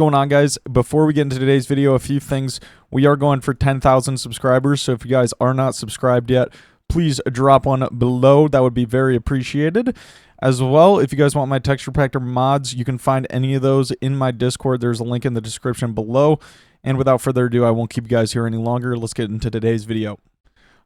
going on, guys? Before we get into today's video, a few things. We are going for 10,000 subscribers, so if you guys are not subscribed yet, please drop one below. That would be very appreciated. As well, if you guys want my texture pack mods, you can find any of those in my Discord. There's a link in the description below. And without further ado, I won't keep you guys here any longer. Let's get into today's video.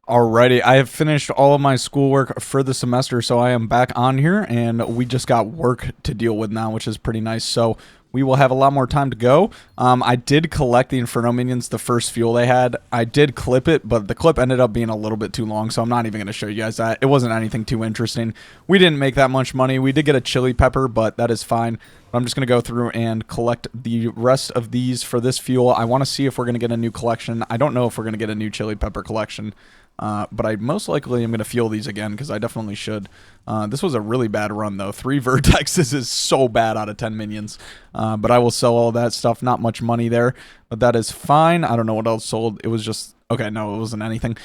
Alrighty, I have finished all of my schoolwork for the semester, so I am back on here, and we just got work to deal with now, which is pretty nice. So we will have a lot more time to go. I did collect the Inferno minions, the first fuel they had. I did clip it, but the clip ended up being a little bit too long, so I'm not even going to show you guys that. It wasn't anything too interesting. We didn't make that much money. We did get a chili pepper, but that is fine. I'm just going to go through and collect the rest of these for this fuel. I want to see if we're going to get a new collection. I don't know if we're going to get a new chili pepper collection. But I most likely am going to fuel these again because I definitely should. This was a really bad run, though. 3 vertexes is so bad out of 10 minions. But I will sell all that stuff. Not much money there, but that is fine. I don't know what else sold. It was just... Okay, no, it wasn't anything.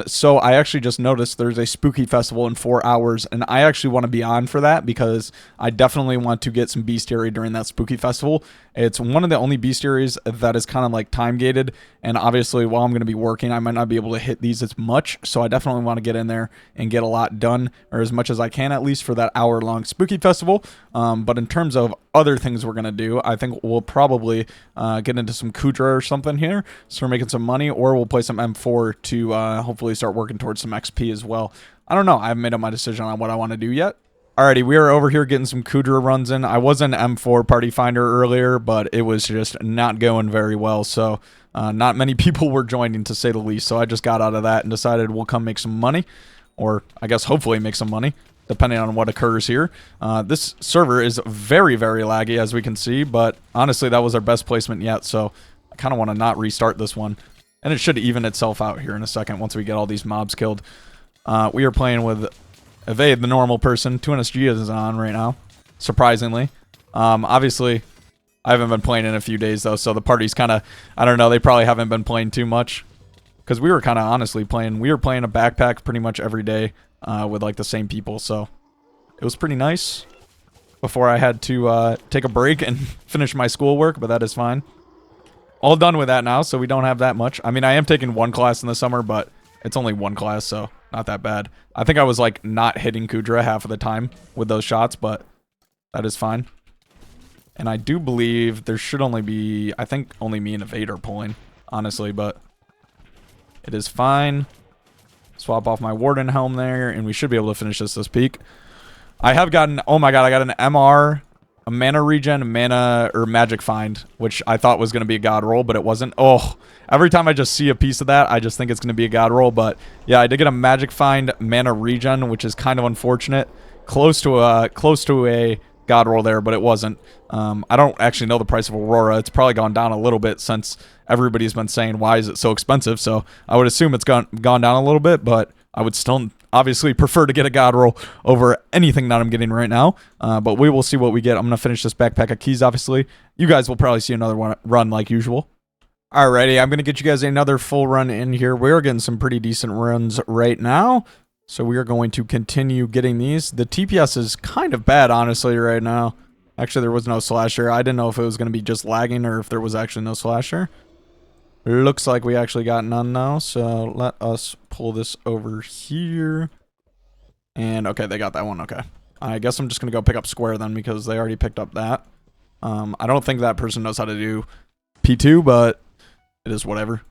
So I actually just noticed there's a spooky festival in 4 hours, and I actually want to be on for that because I definitely want to get some bestiary during that spooky festival. It's one of the only bestiaries that is kind of like time gated, and obviously while I'm going to be working, I might not be able to hit these as much, so I definitely want to get in there and get a lot done, or as much as I can at least for that hour-long spooky festival. But in terms of other things we're going to do, I think we'll probably get into some Kudra or something here, start making some money, or we'll play some M4 to hopefully start working towards some XP as well. I don't know. I haven't made up my decision on what I want to do yet. Alrighty, we are over here getting some Kudra runs in. I was in M4 Party Finder earlier, but it was just not going very well, so not many people were joining, to say the least, so I just got out of that and decided we'll come make some money, or I guess hopefully make some money, depending on what occurs here. This server is very, very laggy, as we can see, but honestly, that was our best placement yet, so I kind of want to not restart this one. And it should even itself out here in a second once we get all these mobs killed. We are playing with Evade, the normal person. 2NSG is on right now, surprisingly. Obviously, I haven't been playing in a few days, though, so the party's kind of... I don't know, they probably haven't been playing too much. Because we were kind of honestly playing... We were playing a backpack pretty much every day with, like, the same people, so... It was pretty nice before I had to take a break and finish my schoolwork, but that is fine. All done with that now, so we don't have that much. I mean, I am taking 1 class in the summer, but it's only 1 class, so not that bad. I think I was, like, not hitting Kudra half of the time with those shots, but that is fine. And I do believe there should only be... I think only me and Evade are pulling, honestly, but it is fine. Swap off my Warden helm there, and we should be able to finish this peak. I have gotten... Oh my god, I got an MR... a mana regen, mana, or magic find, which I thought was going to be a god roll, but it wasn't. Oh, every time I just see a piece of that, I just think it's going to be a god roll, but yeah, I did get a magic find, mana regen, which is kind of unfortunate. Close to a god roll there, but it wasn't. I don't actually know the price of Aurora. It's probably gone down a little bit since everybody's been saying, why is it so expensive? So I would assume it's gone down a little bit, but I would still obviously prefer to get a god roll over anything that I'm getting right now. But we will see what we get. I'm going to finish this backpack of keys, obviously. You guys will probably see another one run like usual. Alrighty, I'm going to get you guys another full run in here. We're getting some pretty decent runs right now. So we are going to continue getting these. The TPS is kind of bad, honestly, right now. Actually, there was no slasher. I didn't know if it was going to be just lagging or if there was actually no slasher. Looks like we actually got none now, so let us pull this over here. And, okay, they got that one, okay. I guess I'm just going to go pick up square then because they already picked up that. I don't think that person knows how to do P2, but it is whatever.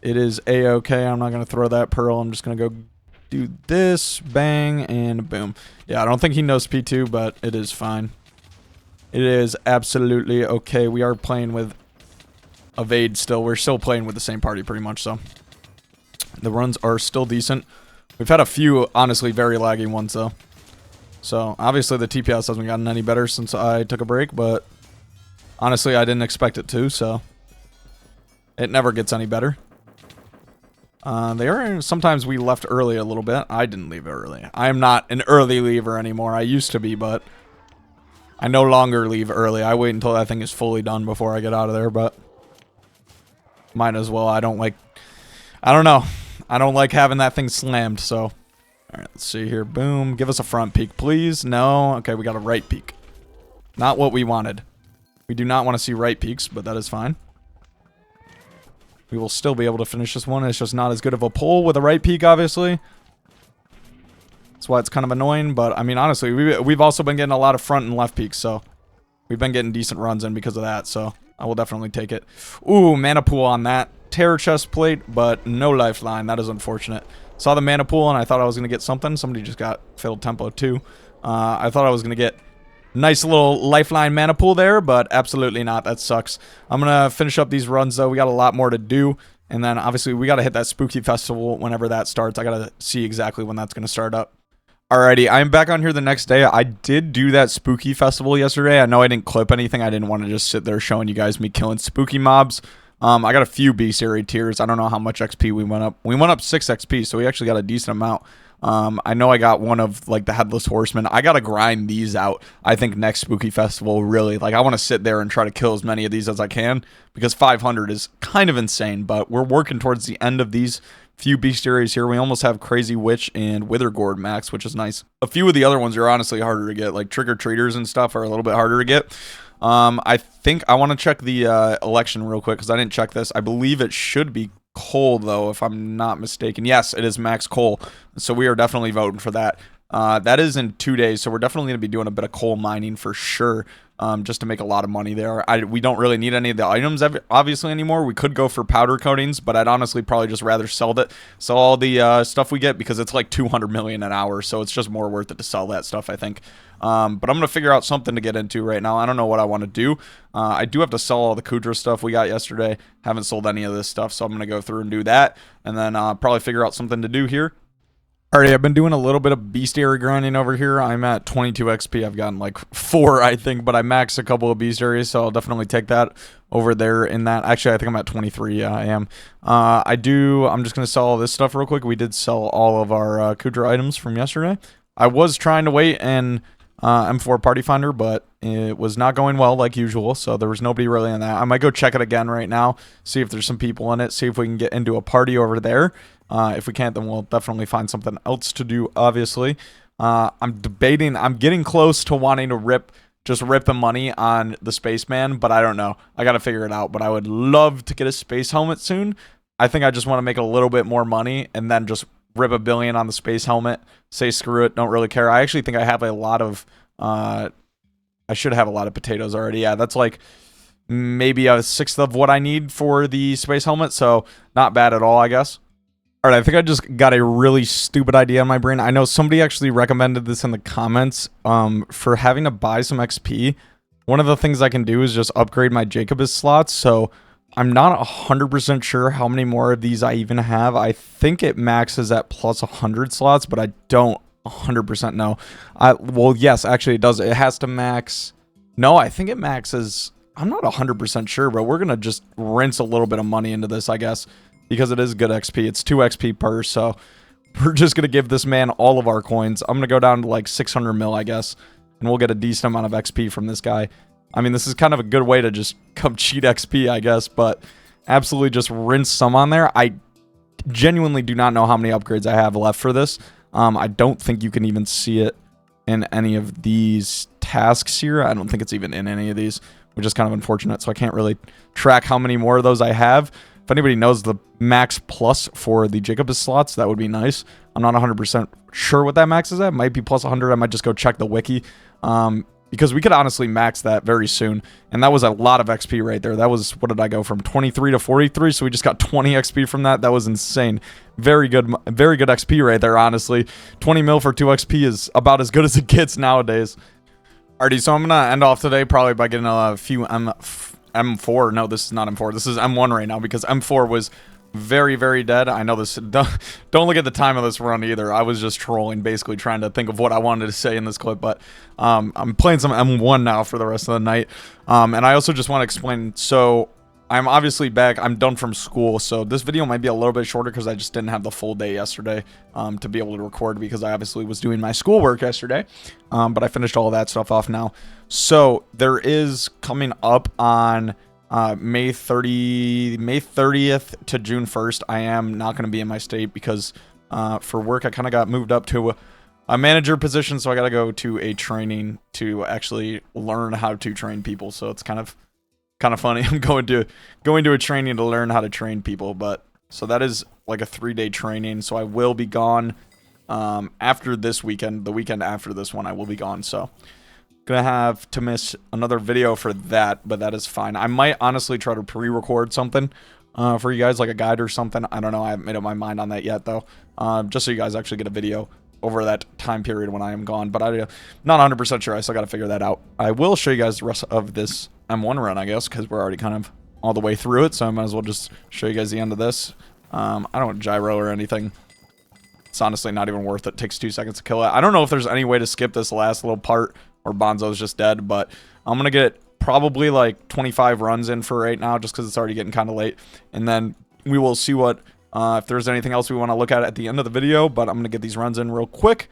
It is A-okay. I'm not going to throw that pearl. I'm just going to go do this, bang, and boom. Yeah, I don't think he knows P2, but it is fine. It is absolutely okay. We are playing with Evade still. We're still playing with the same party pretty much, so the runs are still decent. We've had a few honestly very laggy ones though, so obviously the TPS hasn't gotten any better since I took a break, but honestly I didn't expect it to, so it never gets any better. Sometimes we left early a little bit. I didn't leave early. I am not an early leaver anymore. I used to be, but I no longer leave early. I wait until that thing is fully done before I get out of there, but might as well. I don't know. I don't like having that thing slammed, so. All right, let's see here. Boom. Give us a front peek, please. No. Okay, we got a right peek. Not what we wanted. We do not want to see right peaks, but that is fine. We will still be able to finish this one. It's just not as good of a pull with a right peak, obviously. That's why it's kind of annoying, but I mean, honestly, we've also been getting a lot of front and left peaks, so we've been getting decent runs in because of that, so I will definitely take it. Ooh, mana pool on that. Terror chest plate, but no lifeline. That is unfortunate. Saw the mana pool, and I thought I was going to get something. Somebody just got Fatal Tempo, too. I thought I was going to get nice little lifeline mana pool there, but absolutely not. That sucks. I'm going to finish up these runs, though. We got a lot more to do. And then, obviously, we got to hit that Spooky Festival whenever that starts. I got to see exactly when that's going to start up. Alrighty, I'm back on here the next day. I did do that Spooky Festival yesterday. I know I didn't clip anything. I didn't want to just sit there showing you guys me killing spooky mobs. I got a few beast area tiers. I don't know how much XP we went up. We went up 6 XP, so we actually got a decent amount. I know I got one of like the Headless Horseman. I gotta grind these out. I think next Spooky Festival, really. Like, I want to sit there and try to kill as many of these as I can, because 500 is kind of insane, but we're working towards the end of these few beast areas here. We almost have Crazy Witch and Withergourd max, which is nice. A few of the other ones are honestly harder to get, like trick-or-treaters and stuff are a little bit harder to get. I think I want to check the election real quick, because I didn't check this. I believe it should be coal, though, if I'm not mistaken. Yes, it is max coal, so we are definitely voting for that. That is in 2 days, so we're definitely going to be doing a bit of coal mining for sure, just to make a lot of money there. We don't really need any of the items, obviously, anymore. We could go for powder coatings, but I'd honestly probably just rather sell all the stuff we get, because it's like 200 million an hour, so it's just more worth it to sell that stuff, I think. But I'm going to figure out something to get into right now. I don't know what I want to do. I do have to sell all the Kudra stuff we got yesterday. Haven't sold any of this stuff, so I'm going to go through and do that, and then probably figure out something to do here. Alright, I've been doing a little bit of beast area grinding over here. I'm at 22 XP. I've gotten like 4, I think, but I maxed a couple of beast areas, so I'll definitely take that over there in that. Actually, I think I'm at 23. Yeah, I am. I'm just going to sell all this stuff real quick. We did sell all of our Kudra items from yesterday. I was trying to wait and M4 Party Finder, but it was not going well like usual, so there was nobody really in that. I might go check it again right now, see if there's some people in it, see if we can get into a party over there. If we can't, then we'll definitely find something else to do, obviously. I'm debating, I'm getting close to wanting to just rip the money on the Spaceman, but I don't know. I gotta figure it out, but I would love to get a space helmet soon. I think I just want to make a little bit more money and then just rip $1 billion on the space helmet, say screw it, don't really care. I actually think I have a lot of, I should have a lot of potatoes already. Yeah, that's like maybe a 1/6 of what I need for the space helmet, so not bad at all, I guess. Alright, I think I just got a really stupid idea in my brain. I know somebody actually recommended this in the comments, for having to buy some XP. One of the things I can do is just upgrade my Jacobus slots, so I'm not 100% sure how many more of these I even have. I think it maxes at plus 100 slots, but I don't 100% know. Well, yes, actually it does. It has to max. No, I think it maxes. I'm not 100% sure, but we're going to just rinse a little bit of money into this, I guess, because it is good XP. It's 2 XP per, so we're just going to give this man all of our coins. I'm going to go down to like 600 mil, I guess, and we'll get a decent amount of XP from this guy. I mean, this is kind of a good way to just come cheat XP, I guess, but absolutely just rinse some on there. I genuinely do not know how many upgrades I have left for this. I don't think you can even see it in any of these tasks here. I don't think it's even in any of these, which is kind of unfortunate, so I can't really track how many more of those I have. If anybody knows the max plus for the Jacobus slots, that would be nice. I'm not 100% sure what that max is at. It might be plus 100. I might just go check the wiki. Because we could honestly max that very soon. And that was a lot of XP right there. That was, what did I go from 23 to 43? So we just got 20 XP from that. That was insane. Very good XP right there, honestly. 20 mil for 2 XP is about as good as it gets nowadays. Alrighty, so I'm going to end off today probably by getting a few M4. No, this is not M4. This is M1 right now, because M4 was very, very dead. I know this. Don't look at the time of this run either. I was just trolling, basically trying to think of what I wanted to say in this clip, but I'm playing some M1 now for the rest of the night. And I also just want to explain, so I'm obviously back. I'm done from school, so this video might be a little bit shorter because I just didn't have the full day yesterday to be able to record, because I obviously was doing my schoolwork yesterday. But I finished all of that stuff off now. So there is coming up on May 30th to June 1st, I am not going to be in my state because for work I kind of got moved up to a manager position, so I gotta go to a training to actually learn how to train people. So it's kind of funny. I'm going to a training to learn how to train people, but so that is like a 3-day training. So I will be gone after this weekend. The weekend after this one, I will be gone. So gonna have to miss another video for that, but that is fine. I might honestly try to pre-record something for you guys, like a guide or something. I don't know. I haven't made up my mind on that yet, though. Just so you guys actually get a video over that time period when I am gone. But I'm not 100% sure. I still got to figure that out. I will show you guys the rest of this M1 run, I guess, because we're already kind of all the way through it. So I might as well just show you guys the end of this. I don't gyro or anything. It's honestly not even worth it. It takes 2 seconds to kill it. I don't know if there's any way to skip this last little part or Bonzo's just dead, but I'm going to get probably like 25 runs in for right now just because it's already getting kind of late. And then we will see what if there's anything else we want to look at the end of the video, but I'm going to get these runs in real quick.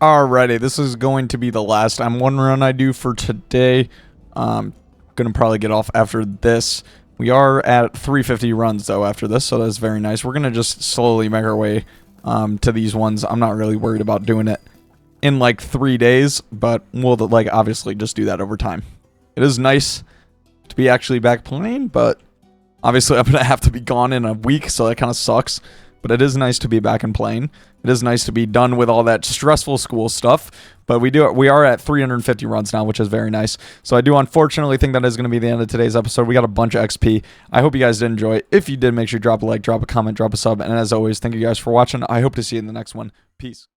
Alrighty, this is going to be the last M1 run I do for today. Going to probably get off after this. We are at 350 runs, though, after this, so that's very nice. We're going to just slowly make our way to these ones. I'm not really worried about doing it in, like, 3 days, but we'll, like, obviously just do that over time. It is nice to be actually back playing, but obviously, I'm going to have to be gone in a week, so that kind of sucks. But it is nice to be back and playing. It is nice to be done with all that stressful school stuff. But we are at 350 runs now, which is very nice. So I do unfortunately think that is going to be the end of today's episode. We got a bunch of XP. I hope you guys did enjoy it. If you did, make sure you drop a like, drop a comment, drop a sub. And as always, thank you guys for watching. I hope to see you in the next one. Peace.